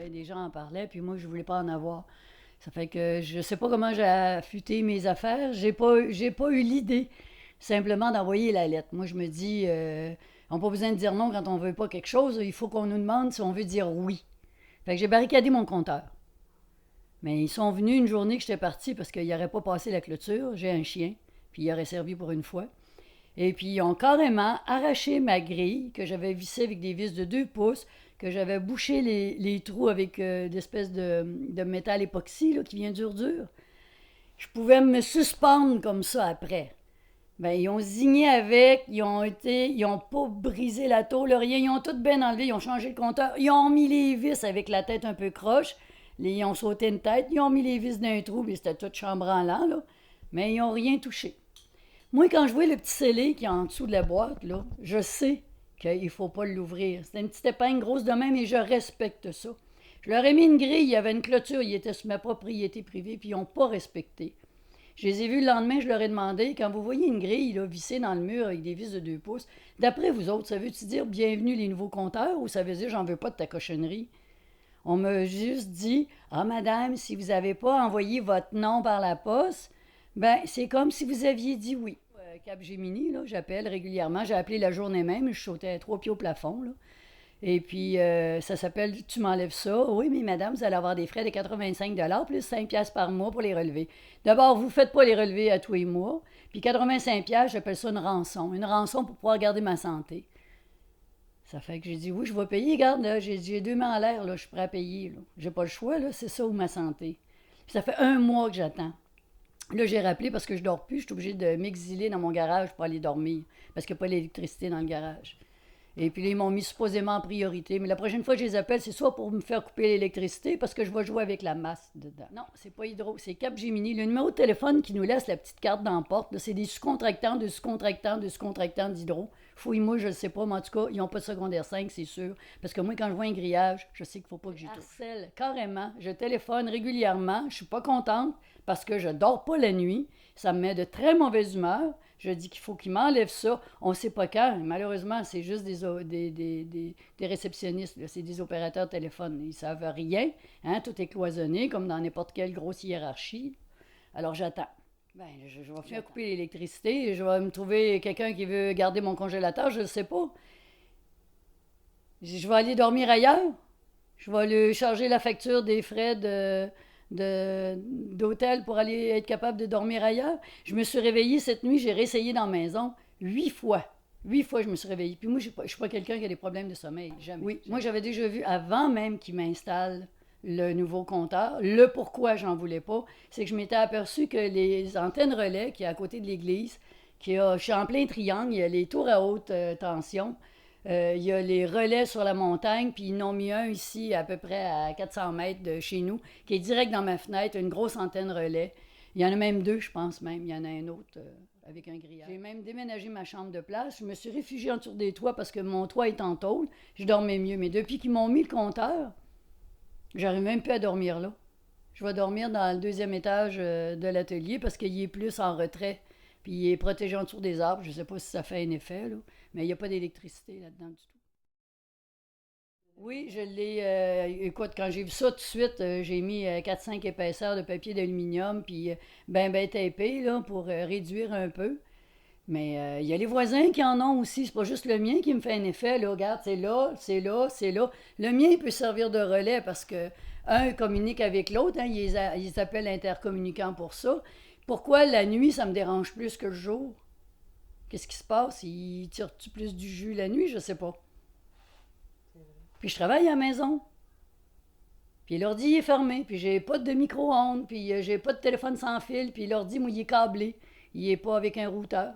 des gens en parlaient, puis moi, je voulais pas en avoir. Ça fait que je sais pas comment j'ai affûté mes affaires. J'ai pas eu l'idée simplement d'envoyer la lettre. Moi, je me dis, on n'a pas besoin de dire non quand on veut pas quelque chose. Il faut qu'on nous demande si on veut dire oui. Fait que j'ai barricadé mon compteur. Mais ils sont venus une journée que j'étais partie parce qu'ils n'auraient pas passé la clôture. J'ai un chien, puis il aurait servi pour une fois. Et puis, ils ont carrément arraché ma grille que j'avais vissée avec des vis de 2 pouces, que j'avais bouché les trous avec d'espèces de métal époxy là, qui vient dur. Je pouvais me suspendre comme ça après. Ben, ils ont zigné avec, ils ont pas brisé la tôle, rien, ils ont tout bien enlevé, ils ont changé le compteur, ils ont mis les vis avec la tête un peu croche, ils ont sauté une tête, ils ont mis les vis d'un trou, puis c'était tout chambranlant, là, mais ils ont rien touché. Moi, quand je vois le petit scellé qui est en dessous de la boîte, là, je sais qu'il ne faut pas l'ouvrir. C'est une petite épingle grosse de même et je respecte ça. Je leur ai mis une grille, il y avait une clôture, ils étaient sur ma propriété privée, puis ils n'ont pas respecté. Je les ai vus le lendemain, je leur ai demandé, quand vous voyez une grille là, vissée dans le mur avec des vis de 2 pouces, d'après vous autres, ça veut-tu dire bienvenue les nouveaux compteurs ou ça veut dire j'en veux pas de ta cochonnerie? On m'a juste dit, ah madame, si vous n'avez pas envoyé votre nom par la poste, ben c'est comme si vous aviez dit oui. Cap-Gémini, là, j'appelle régulièrement. J'ai appelé la journée même, je sautais 3 pieds au plafond. Là. Et puis, ça s'appelle Tu m'enlèves ça. Oui, mais madame, vous allez avoir des frais de 85 plus 5 par mois pour les relever. D'abord, vous ne faites pas les relevés à tous les mois. Puis 85 j'appelle ça une rançon. Une rançon pour pouvoir garder ma santé. Ça fait que j'ai dit, oui, je vais payer. Regarde, là, j'ai 2 mains en l'air, là, je suis prêt à payer. Là. J'ai pas le choix, là, c'est ça ou ma santé. Puis ça fait 1 mois que j'attends. Là, j'ai rappelé parce que je dors plus, je suis obligée de m'exiler dans mon garage pour aller dormir. Parce qu'il n'y a pas d'électricité dans le garage. Et puis là, ils m'ont mis supposément en priorité. Mais la prochaine fois que je les appelle, c'est soit pour me faire couper l'électricité parce que je vais jouer avec la masse dedans. Non, c'est pas Hydro, c'est Capgemini. Le numéro de téléphone qui nous laisse la petite carte dans la porte, là, c'est des sous-contractants, de sous-contractants, de sous-contractants d'Hydro. Fouille-moi, je ne sais pas, mais en tout cas, ils n'ont pas de secondaire 5, c'est sûr. Parce que moi, quand je vois un grillage, je sais qu'il ne faut pas que j'y touche. Harcèle, carrément. Je téléphone régulièrement. Je ne suis pas contente parce que je dors pas la nuit. Ça me met de très mauvaise humeur. Je dis qu'il faut qu'il m'enlève ça. On ne sait pas quand. Malheureusement, c'est juste des réceptionnistes. Là. C'est des opérateurs de téléphone. Ils ne savent rien. Hein? Tout est cloisonné, comme dans n'importe quelle grosse hiérarchie. Alors, j'attends. Ben, je vais faire couper l'électricité. Je vais me trouver quelqu'un qui veut garder mon congélateur. Je ne sais pas. Je vais aller dormir ailleurs. Je vais lui charger la facture des frais d'hôtel pour aller être capable de dormir ailleurs. Je me suis réveillée cette nuit, j'ai réessayé dans la maison 8 fois. 8 fois, je me suis réveillée. Puis moi, je ne suis pas quelqu'un qui a des problèmes de sommeil. Jamais. Oui, moi, j'avais déjà vu avant même qu'il m'installe le nouveau compteur. Le pourquoi j'en voulais pas, c'est que je m'étais aperçu que les antennes relais qui est à côté de l'église, je suis en plein triangle, il y a les tours à haute tension, il y a les relais sur la montagne, puis ils en ont mis un ici à peu près à 400 mètres de chez nous, qui est direct dans ma fenêtre, une grosse antenne relais. Il y en a même 2, je pense même. Il y en a un autre avec un grillage. J'ai même déménagé ma chambre de place. Je me suis réfugiée en dessous des toits parce que mon toit est en tôle. Je dormais mieux. Mais depuis qu'ils m'ont mis le compteur, j'arrive même plus à dormir là. Je vais dormir dans le 2e étage de l'atelier parce qu'il est plus en retrait. Puis il est protégé en dessous des arbres. Je ne sais pas si ça fait un effet, là. Mais il n'y a pas d'électricité là-dedans du tout. Oui, je l'ai. Écoute, quand j'ai vu ça tout de suite, j'ai mis 4-5 épaisseurs de papier d'aluminium, puis ben tapé, là, pour réduire un peu. Mais il y a les voisins qui en ont aussi. C'est pas juste le mien qui me fait un effet. Là, regarde, c'est là, c'est là, c'est là. Le mien peut servir de relais parce que un communique avec l'autre. Hein, ils appellent intercommunicants pour ça. Pourquoi la nuit, ça me dérange plus que le jour? Qu'est-ce qui se passe? Ils tirent-tu plus du jus la nuit? Je sais pas. Puis je travaille à la maison. Puis l'ordi est fermé. Puis j'ai pas de micro-ondes. Puis j'ai pas de téléphone sans fil. Puis l'ordi, moi, il est câblé. Il est pas avec un routeur.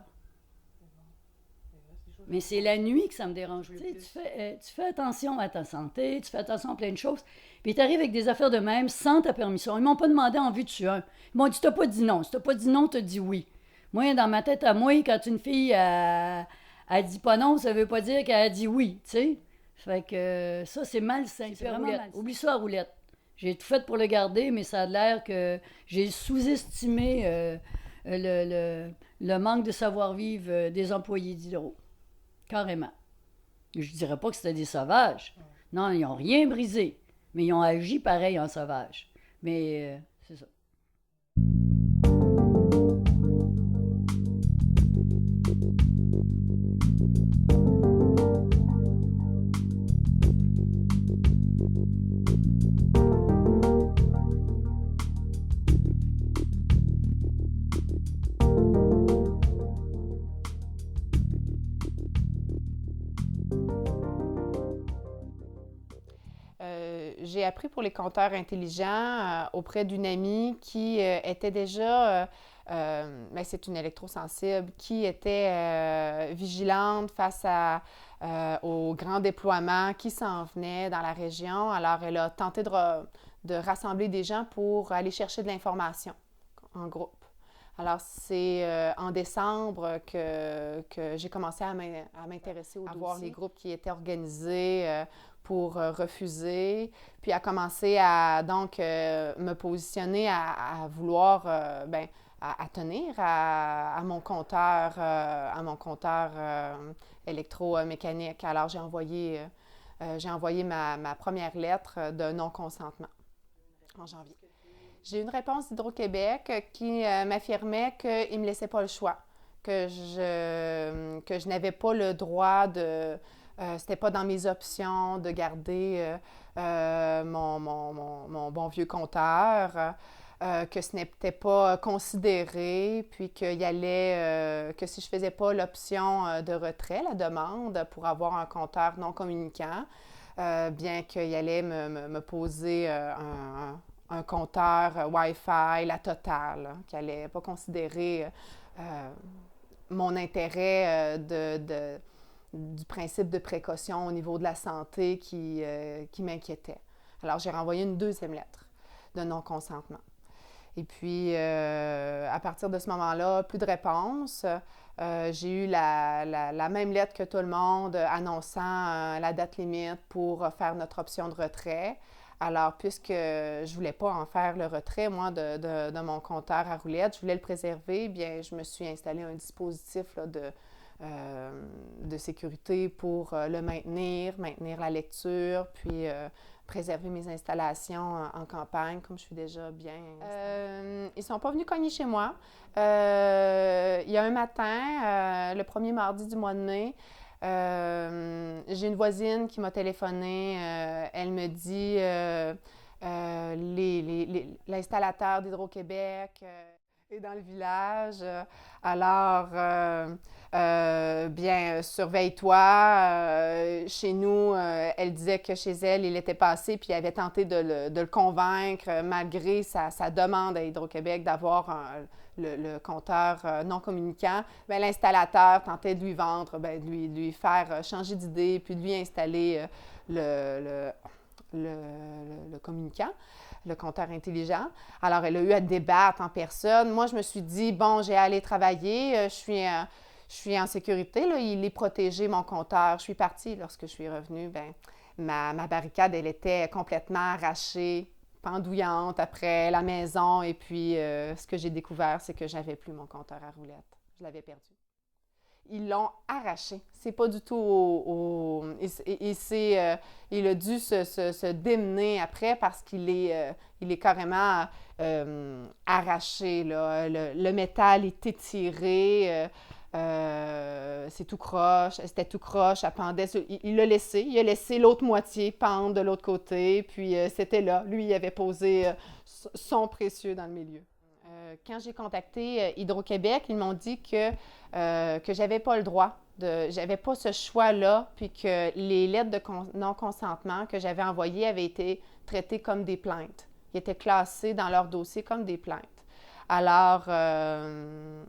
Mais c'est la nuit que ça me dérange le plus. Tu fais attention à ta santé, tu fais attention à plein de choses. Puis tu arrives avec des affaires de même sans ta permission. Ils m'ont pas demandé en vue de tuer un. Ils m'ont dit, t'as pas dit non. Si t'as pas dit non, t'as dit oui. Moi, dans ma tête à moi, quand une fille elle dit pas non, ça veut pas dire qu'elle a dit oui, tu sais. Fait que ça, c'est malsain. C'est vraiment malsain. Oublie ça, roulette. J'ai tout fait pour le garder, mais ça a l'air que j'ai sous-estimé le manque de savoir-vivre des employés d'Hydro. Carrément. Je dirais pas que c'était des sauvages. Non, ils n'ont rien brisé. Mais ils ont agi pareil en sauvage. Mais c'est ça. J'ai appris pour les compteurs intelligents auprès d'une amie qui était déjà, ben, c'est une électrosensible, qui était vigilante face au grand déploiement qui s'en venait dans la région. Alors, elle a tenté de rassembler des gens pour aller chercher de l'information en groupe. Alors, c'est en décembre que j'ai commencé à m'intéresser au dossier, à voir les groupes qui étaient organisés pour refuser, puis à commencer à donc me positionner à vouloir ben, à tenir à mon compteur électromécanique. Alors, j'ai envoyé ma première lettre de non-consentement en janvier. J'ai eu une réponse d'Hydro-Québec qui m'affirmait qu'il ne me laissait pas le choix, que je n'avais pas le droit de... c'était pas dans mes options de garder mon bon vieux compteur, que ce n'était pas considéré, puis que si je faisais pas l'option de retrait, la demande pour avoir un compteur non communicant, bien qu'il allait me poser un compteur Wi-Fi, la totale, qui n'allait pas considérer mon intérêt du principe de précaution au niveau de la santé qui m'inquiétait. Alors, j'ai renvoyé une deuxième lettre de non-consentement. Et puis, à partir de ce moment-là, plus de réponse. J'ai eu la même lettre que tout le monde annonçant la date limite pour faire notre option de retrait. Alors, puisque je ne voulais pas en faire le retrait, moi, de mon compteur à roulettes, je voulais le préserver, bien, je me suis installé un dispositif là, de sécurité pour le maintenir la lecture, puis préserver mes installations en campagne, comme je suis déjà bien installée. Ils ne sont pas venus cogner chez moi. Il y a un matin, le premier mardi du mois de mai, j'ai une voisine qui m'a téléphoné. Elle me dit l'installateur d'Hydro-Québec est dans le village. Alors, bien, surveille-toi. Chez nous, elle disait que chez elle, il était passé, puis elle avait tenté de le convaincre, malgré sa demande à Hydro-Québec d'avoir le compteur non communicant. Bien, l'installateur tentait de lui vendre, bien, de lui faire changer d'idée, puis de lui installer le communicant, le compteur intelligent. Alors, elle a eu à débattre en personne. Moi, je me suis dit, bon, j'ai à aller travailler, je suis en sécurité, là, il est protégé, mon compteur. Je suis partie. Lorsque je suis revenue, bien, ma barricade, elle était complètement arrachée, pendouillante après la maison. Et puis, ce que j'ai découvert, c'est que j'avais plus mon compteur à roulettes. Je l'avais perdu. Ils l'ont arraché. C'est pas du tout il a dû se démener après parce qu'il est carrément arraché. Là. Le métal est étiré. C'est tout croche. C'était tout croche. Ça pendait. Il l'a laissé. Il a laissé l'autre moitié pendre de l'autre côté. Puis c'était là. Lui, il avait posé son précieux dans le milieu. Quand j'ai contacté Hydro-Québec, ils m'ont dit que j'avais pas le droit, j'avais pas ce choix-là, puis que les lettres de non-consentement que j'avais envoyées avaient été traitées comme des plaintes. Ils étaient classés dans leur dossier comme des plaintes. Alors, même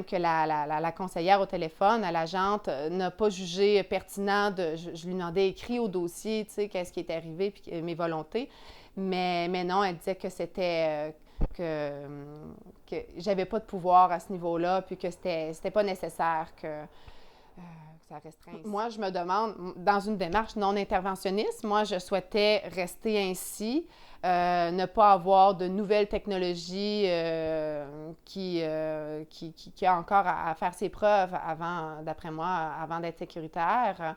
que la conseillère au téléphone, l'agente, n'a pas jugé pertinent je lui demandais écrit au dossier, tu sais, qu'est-ce qui est arrivé, puis mes volontés. Mais non, elle disait que c'était que j'avais pas de pouvoir à ce niveau-là, puis que c'était pas nécessaire que ça restreint. Moi, je me demande, dans une démarche non interventionniste, moi, je souhaitais rester ainsi, ne pas avoir de nouvelles technologies qui a encore à faire ses preuves avant, d'après moi, avant d'être sécuritaire.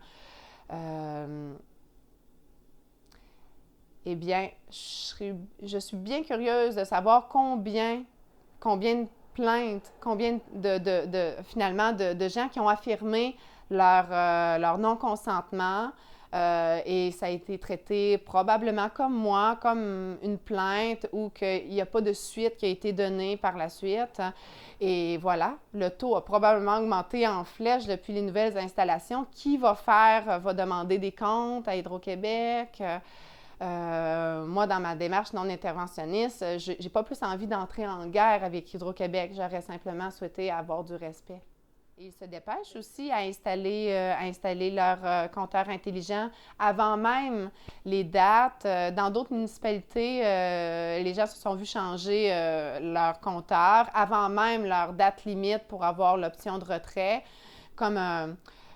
Eh bien, je suis bien curieuse de savoir combien de plaintes, combien finalement de gens qui ont affirmé leur non-consentement. Et ça a été traité probablement comme moi, comme une plainte ou qu'il n'y a pas de suite qui a été donnée par la suite. Et voilà, le taux a probablement augmenté en flèche depuis les nouvelles installations. Qui va demander des comptes à Hydro-Québec? Moi, dans ma démarche non interventionniste, je n'ai pas plus envie d'entrer en guerre avec Hydro-Québec. J'aurais simplement souhaité avoir du respect. Ils se dépêchent aussi à installer leur compteur intelligent avant même les dates. Dans d'autres municipalités, les gens se sont vus changer leur compteur avant même leur date limite pour avoir l'option de retrait. Comme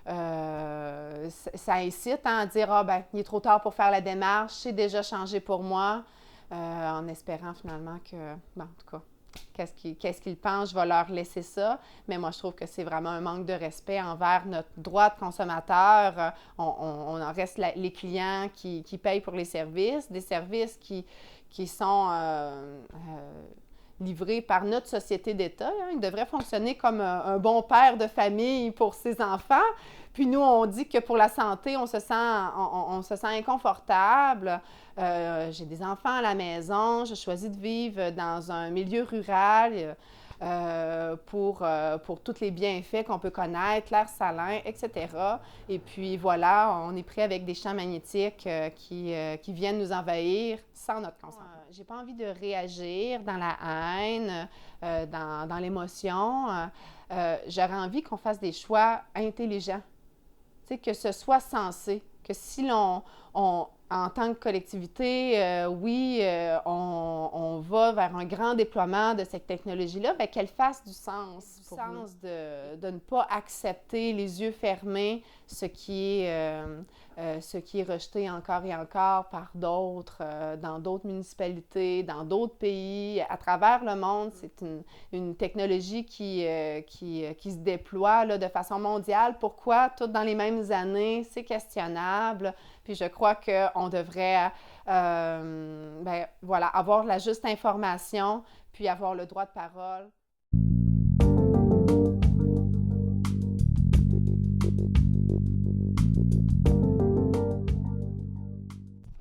ça incite à dire ah ben il est trop tard pour faire la démarche, c'est déjà changé pour moi, en espérant finalement que, bon, en tout cas, qu'est-ce qu'ils pensent, je vais leur laisser ça. Mais moi, je trouve que c'est vraiment un manque de respect envers notre droit de consommateur. On en reste les clients qui payent pour les services, des services qui sont livrés par notre société d'État. Hein. Il devrait fonctionner comme un bon père de famille pour ses enfants. Puis nous, on dit que pour la santé, on se sent inconfortable. J'ai des enfants à la maison, je choisis de vivre dans un milieu rural pour tous les bienfaits qu'on peut connaître, l'air salin, etc. Et puis voilà, on est pris avec des champs magnétiques qui viennent nous envahir sans notre consentement. J'ai pas envie de réagir dans la haine, dans l'émotion. J'aurais envie qu'on fasse des choix intelligents. Tu sais, que ce soit sensé, que si en tant que collectivité, on va vers un grand déploiement de cette technologie-là, bien, qu'elle fasse du sens. Du sens de ne pas accepter les yeux fermés ce qui est rejeté encore et encore par d'autres, dans d'autres municipalités, dans d'autres pays, à travers le monde. C'est une technologie qui se déploie là, de façon mondiale. Pourquoi toutes dans les mêmes années? C'est questionnable. Puis je crois qu'on devrait avoir la juste information, puis avoir le droit de parole.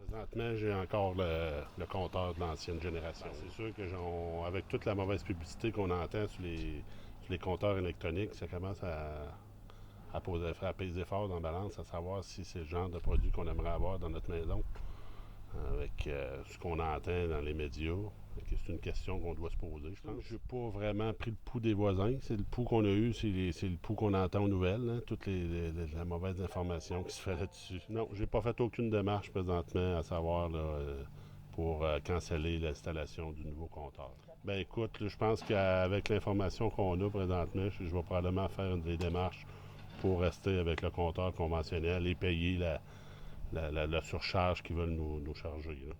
Présentement, j'ai encore le compteur de l'ancienne génération. C'est sûr que avec toute la mauvaise publicité qu'on entend sur les compteurs électroniques, ça commence à peser fort dans la balance, à savoir si c'est le genre de produit qu'on aimerait avoir dans notre maison. Avec ce qu'on entend dans les médias. C'est une question qu'on doit se poser. Je pense que je n'ai pas vraiment pris le pouls des voisins. C'est le pouls qu'on a eu, c'est le pouls qu'on entend aux nouvelles, hein, toute la mauvaise information qui se fait là-dessus. Non, j'ai pas fait aucune démarche présentement à savoir là, pour canceller l'installation du nouveau compteur. Ben écoute, là, je pense qu'avec l'information qu'on a présentement, je vais probablement faire des démarches pour rester avec le compteur conventionnel et payer la surcharge qu'ils veulent nous charger. Là.